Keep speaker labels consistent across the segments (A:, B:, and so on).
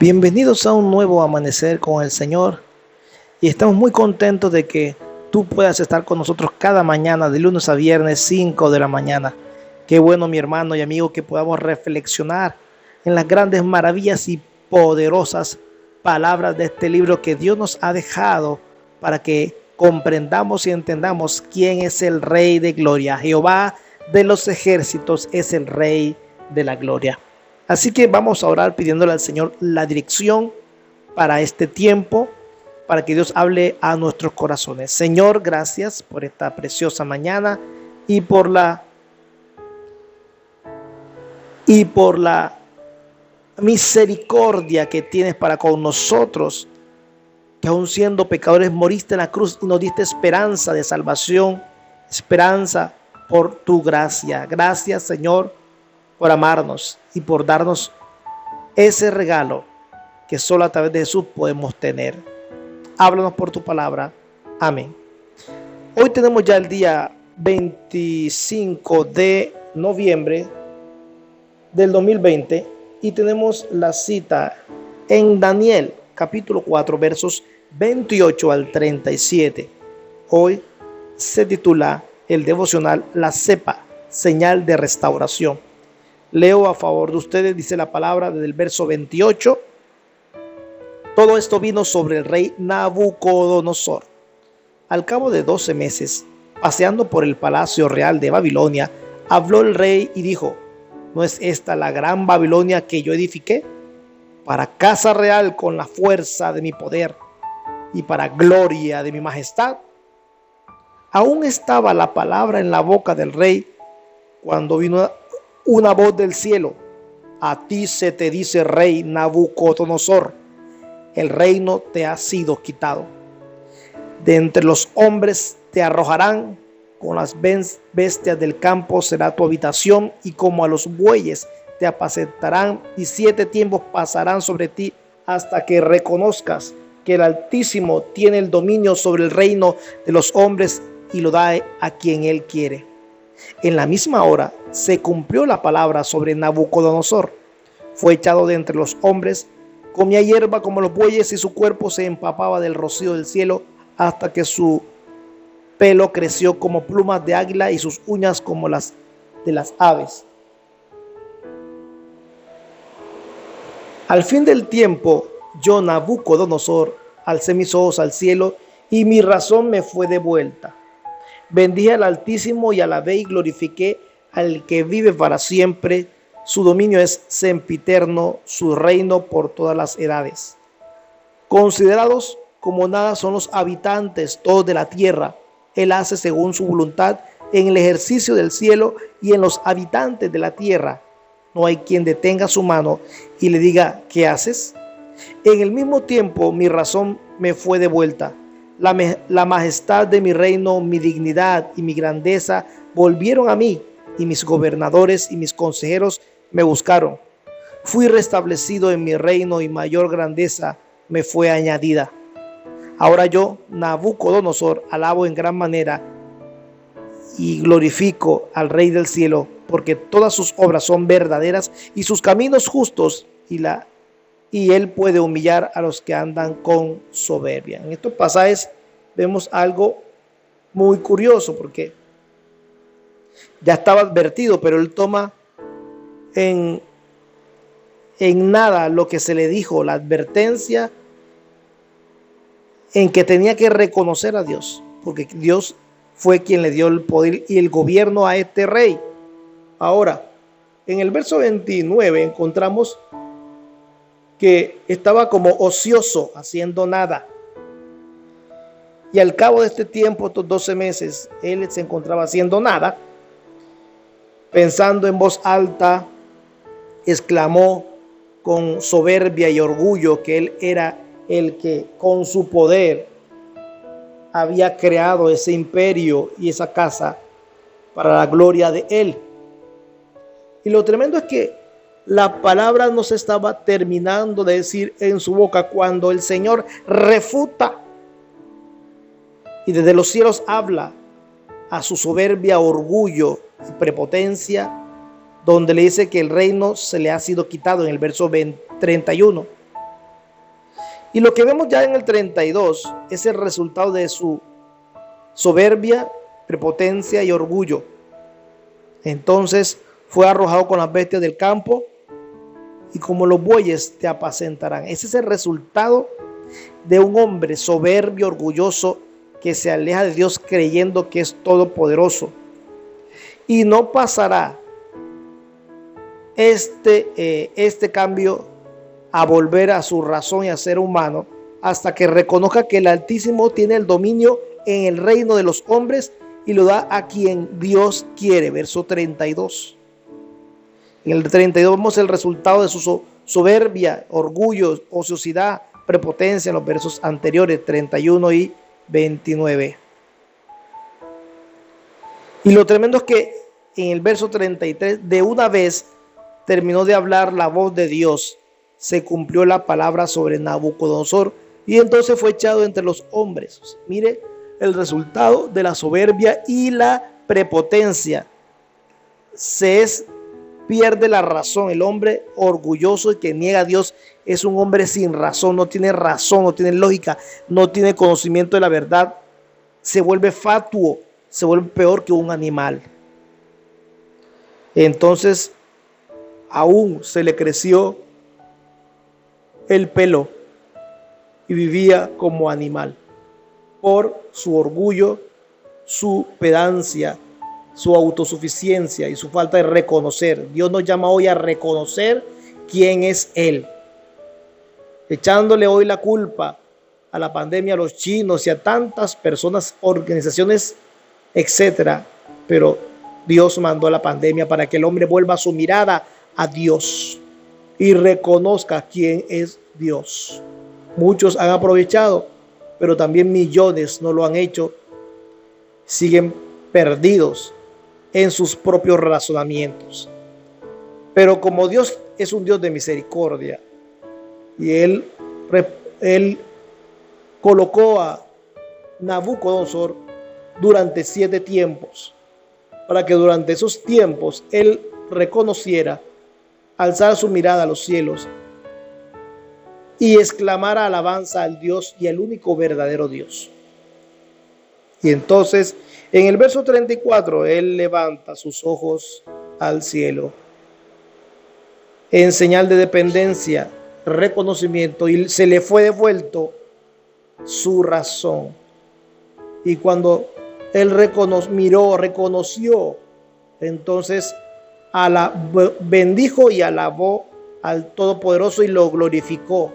A: Bienvenidos a un nuevo amanecer con el Señor y estamos muy contentos de que tú puedas estar con nosotros cada mañana de lunes a viernes 5 de la mañana. Qué bueno, mi hermano y amigo, que podamos reflexionar en las grandes maravillas y poderosas palabras de este libro que Dios nos ha dejado para que comprendamos y entendamos quién es el Rey de Gloria. Jehová de los ejércitos es el Rey de la Gloria. Así que vamos a orar pidiéndole al Señor la dirección para este tiempo, para que Dios hable a nuestros corazones. Señor, gracias por esta preciosa mañana y por la misericordia que tienes para con nosotros, que aun siendo pecadores moriste en la cruz y nos diste esperanza de salvación, esperanza por tu gracia. Gracias, Señor, por amarnos y por darnos ese regalo que solo a través de Jesús podemos tener. Háblanos por tu palabra. Amén. Hoy tenemos ya el día 25 de noviembre del 2020 y tenemos la cita en Daniel capítulo 4 versos 28 al 37. Hoy se titula el devocional La cepa, señal de restauración. Leo a favor de ustedes, dice la palabra desde el verso 28. Todo esto vino sobre el rey Nabucodonosor. Al cabo de 12 meses, paseando por el palacio real de Babilonia, habló el rey y dijo: ¿no es esta la gran Babilonia que yo edifiqué para casa real con la fuerza de mi poder y para gloria de mi majestad? Aún estaba la palabra en la boca del rey cuando vino una voz del cielo: a ti se te dice, rey Nabucodonosor, el reino te ha sido quitado. De entre los hombres te arrojarán, con las bestias del campo será tu habitación, y como a los bueyes te apacentarán, y 7 tiempos pasarán sobre ti hasta que reconozcas que el Altísimo tiene el dominio sobre el reino de los hombres y lo da a quien él quiere. En la misma hora se cumplió la palabra sobre Nabucodonosor. Fue echado de entre los hombres, comía hierba como los bueyes y su cuerpo se empapaba del rocío del cielo hasta que su pelo creció como plumas de águila y sus uñas como las de las aves. Al fin del tiempo, yo, Nabucodonosor, alcé mis ojos al cielo y mi razón me fue devuelta. Bendije al Altísimo y alabé y glorifiqué al que vive para siempre. Su dominio es sempiterno, su reino por todas las edades. Considerados como nada son los habitantes todos de la tierra. Él hace según su voluntad en el ejercicio del cielo y en los habitantes de la tierra. No hay quien detenga su mano y le diga: ¿qué haces? En el mismo tiempo mi razón me fue devuelta. La majestad de mi reino, mi dignidad y mi grandeza volvieron a mí, y mis gobernadores y mis consejeros me buscaron. Fui restablecido en mi reino y mayor grandeza me fue añadida. Ahora yo, Nabucodonosor, alabo en gran manera y glorifico al Rey del cielo, porque todas sus obras son verdaderas y sus caminos justos, y él puede humillar a los que andan con soberbia. En estos pasajes vemos algo muy curioso, porque ya estaba advertido, pero él toma en nada lo que se le dijo, la advertencia en que tenía que reconocer a Dios, porque Dios fue quien le dio el poder y el gobierno a este rey. Ahora, en el verso 29 encontramos que estaba como ocioso, haciendo nada. Y al cabo de este tiempo, estos 12 meses, él se encontraba haciendo nada. Pensando en voz alta, exclamó con soberbia y orgullo que él era el que con su poder había creado ese imperio y esa casa para la gloria de él. Y lo tremendo es que la palabra no se estaba terminando de decir en su boca cuando el Señor refuta y desde los cielos habla a su soberbia, orgullo y prepotencia, donde le dice que el reino se le ha sido quitado en el verso 31. Y lo que vemos ya en el 32 es el resultado de su soberbia, prepotencia y orgullo. Entonces fue arrojado con las bestias del campo y como los bueyes te apacentarán. Ese es el resultado de un hombre soberbio, orgulloso, que se aleja de Dios creyendo que es todopoderoso. Y no pasará este cambio a volver a su razón y a ser humano hasta que reconozca que el Altísimo tiene el dominio en el reino de los hombres y lo da a quien Dios quiere. Verso 32. En el 32 vemos el resultado de su soberbia, orgullo, ociosidad, prepotencia en los versos anteriores, 31 y 29. Y lo tremendo es que en el verso 33, de una vez terminó de hablar la voz de Dios, se cumplió la palabra sobre Nabucodonosor y entonces fue echado entre los hombres. Mire el resultado de la soberbia y la prepotencia. Pierde la razón. El hombre orgulloso y que niega a Dios es un hombre sin razón, no tiene lógica, no tiene conocimiento de la verdad. Se vuelve fatuo, se vuelve peor que un animal. Entonces, aún se le creció el pelo y vivía como animal por su orgullo, su pedancia, su autosuficiencia y su falta de reconocer. Dios nos llama hoy a reconocer quién es Él, echándole hoy la culpa a la pandemia, a los chinos y a tantas personas, organizaciones, etcétera. Pero Dios mandó la pandemia para que el hombre vuelva su mirada a Dios y reconozca quién es Dios. Muchos han aprovechado, pero también millones no lo han hecho. Siguen perdidos en sus propios razonamientos. Pero como Dios es un Dios de misericordia y Él colocó a Nabucodonosor durante 7 tiempos para que durante esos tiempos Él reconociera, alzara su mirada a los cielos y exclamara alabanza al Dios y al único verdadero Dios. Y entonces en el verso 34 Él levanta sus ojos al cielo en señal de dependencia, reconocimiento, y se le fue devuelto su razón. Y cuando Él reconoció, entonces bendijo y alabó al Todopoderoso y lo glorificó,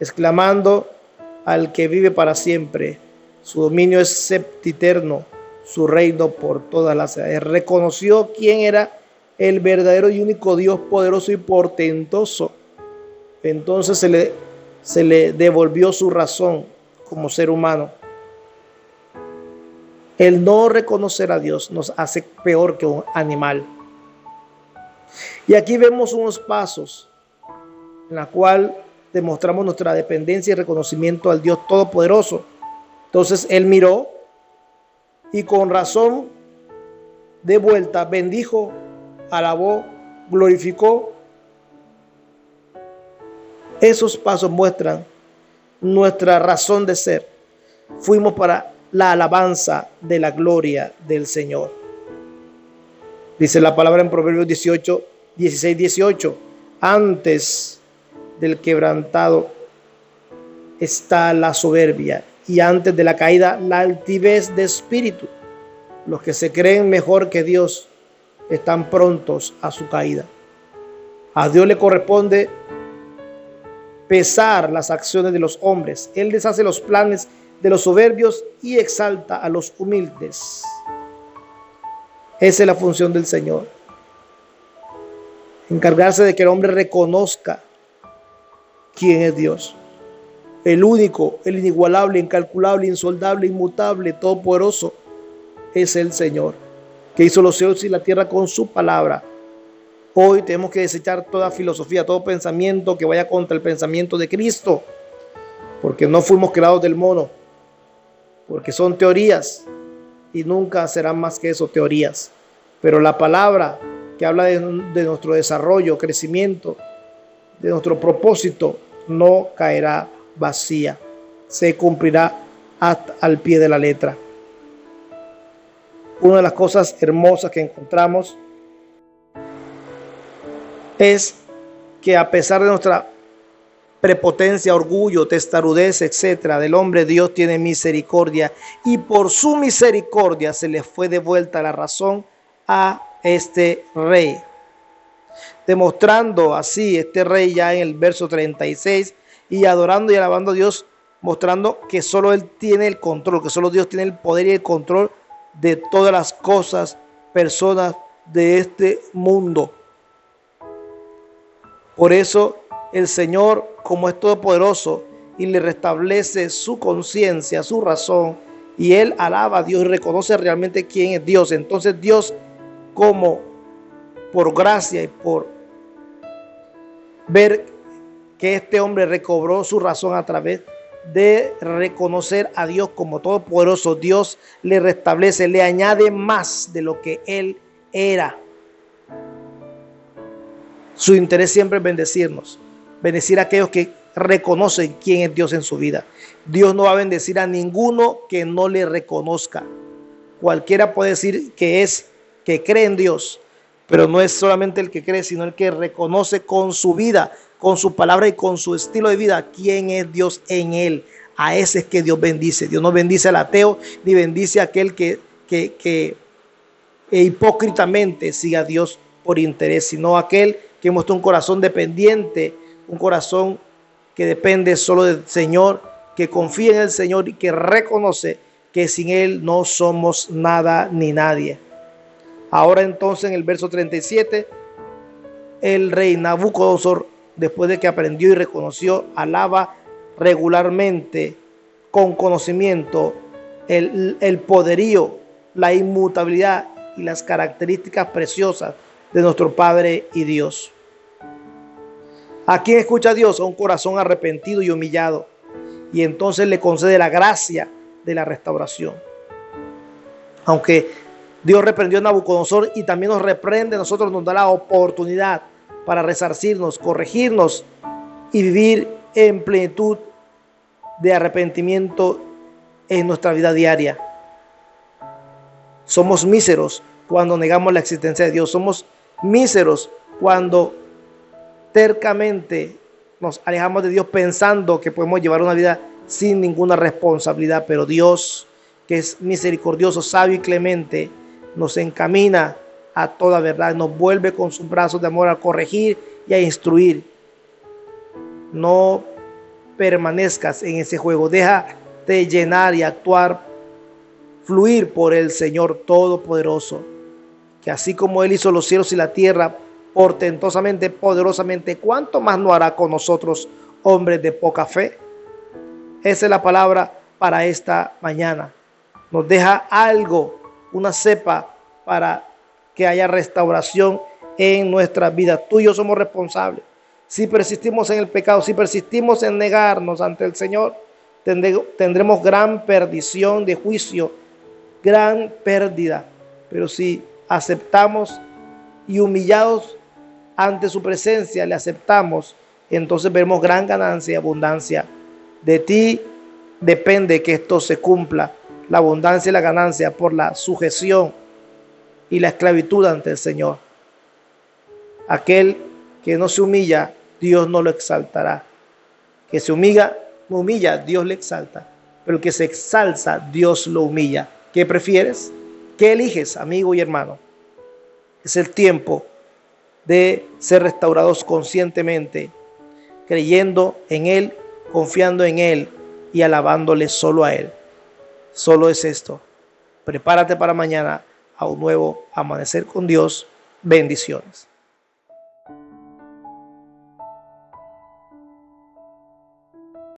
A: exclamando al que vive para siempre. Su dominio es sempiterno, su reino por todas las edades. Reconoció quién era el verdadero y único Dios poderoso y portentoso. Entonces se le devolvió su razón como ser humano. El no reconocer a Dios nos hace peor que un animal. Y aquí vemos unos pasos en la cual demostramos nuestra dependencia y reconocimiento al Dios Todopoderoso. Entonces Él miró y con razón de vuelta bendijo, alabó, glorificó. Esos pasos muestran nuestra razón de ser. Fuimos para la alabanza de la gloria del Señor. Dice la palabra en Proverbios 16:18. Antes del quebrantado está la soberbia, y antes de la caída la altivez de espíritu. Los que se creen mejor que Dios están prontos a su caída. A Dios le corresponde pesar las acciones de los hombres. Él deshace los planes de los soberbios y exalta a los humildes. Esa es la función del Señor. Encargarse de que el hombre reconozca quién es Dios. El único, el inigualable, incalculable, insoldable, inmutable, todopoderoso es el Señor, que hizo los cielos y la tierra con su palabra. Hoy tenemos que desechar toda filosofía, todo pensamiento que vaya contra el pensamiento de Cristo, porque no fuimos creados del mono, porque son teorías y nunca serán más que eso, teorías. Pero la palabra que habla de nuestro desarrollo, crecimiento, de nuestro propósito, no caerá vacía, se cumplirá hasta al pie de la letra. Una de las cosas hermosas que encontramos es que a pesar de nuestra prepotencia, orgullo, testarudez, etcétera, del hombre, Dios tiene misericordia, y por su misericordia se le fue devuelta la razón a este rey, demostrando así este rey ya en el verso 36, y adorando y alabando a Dios, mostrando que solo Él tiene el control, que solo Dios tiene el poder y el control de todas las cosas, personas de este mundo. Por eso el Señor, como es todopoderoso y le restablece su conciencia, su razón, y él alaba a Dios y reconoce realmente quién es Dios, entonces Dios, como por gracia y por ver que este hombre recobró su razón a través de reconocer a Dios como todopoderoso, Dios le restablece, le añade más de lo que él era. Su interés siempre es bendecirnos, bendecir a aquellos que reconocen quién es Dios en su vida. Dios no va a bendecir a ninguno que no le reconozca. Cualquiera puede decir que cree en Dios, pero no es solamente el que cree, sino el que reconoce con su vida, con su palabra y con su estilo de vida quién es Dios en él. A ese es que Dios bendice. Dios no bendice al ateo, ni bendice a aquel que hipócritamente siga a Dios por interés, sino aquel que muestra un corazón dependiente, un corazón que depende solo del Señor, que confía en el Señor y que reconoce que sin Él no somos nada ni nadie. Ahora entonces en el verso 37, el rey Nabucodonosor, después de que aprendió y reconoció, alaba regularmente, con conocimiento, el poderío, la inmutabilidad y las características preciosas de nuestro Padre y Dios. ¿A quién escucha Dios? A un corazón arrepentido y humillado, y entonces le concede la gracia de la restauración. Aunque Dios reprendió a Nabucodonosor y también nos reprende, nosotros nos da la oportunidad para resarcirnos, corregirnos y vivir en plenitud de arrepentimiento en nuestra vida diaria. Somos míseros cuando negamos la existencia de Dios. Somos míseros cuando tercamente nos alejamos de Dios pensando que podemos llevar una vida sin ninguna responsabilidad. Pero Dios, que es misericordioso, sabio y clemente, nos encamina a toda verdad, nos vuelve con sus brazos de amor a corregir y a instruir. No permanezcas en ese juego, déjate llenar y actuar, fluir por el Señor Todopoderoso, que así como Él hizo los cielos y la tierra portentosamente, poderosamente, ¿cuánto más no hará con nosotros, hombres de poca fe? Esa es la palabra para esta mañana. Nos deja algo, una cepa para que haya restauración en nuestras vidas. Tú y yo somos responsables. Si persistimos en el pecado, si persistimos en negarnos ante el Señor, tendremos gran perdición de juicio, gran pérdida. Pero si aceptamos y humillados ante su presencia le aceptamos, entonces veremos gran ganancia y abundancia. De ti depende que esto se cumpla, la abundancia y la ganancia por la sujeción y la esclavitud ante el Señor. Aquel que no se humilla, Dios no lo exaltará. Que se humilla, Dios le exalta. Pero el que se exalza, Dios lo humilla. ¿Qué prefieres? ¿Qué eliges, amigo y hermano? Es el tiempo de ser restaurados conscientemente, creyendo en Él, confiando en Él y alabándole solo a Él. Solo es esto. Prepárate para mañana a un nuevo amanecer con Dios. Bendiciones.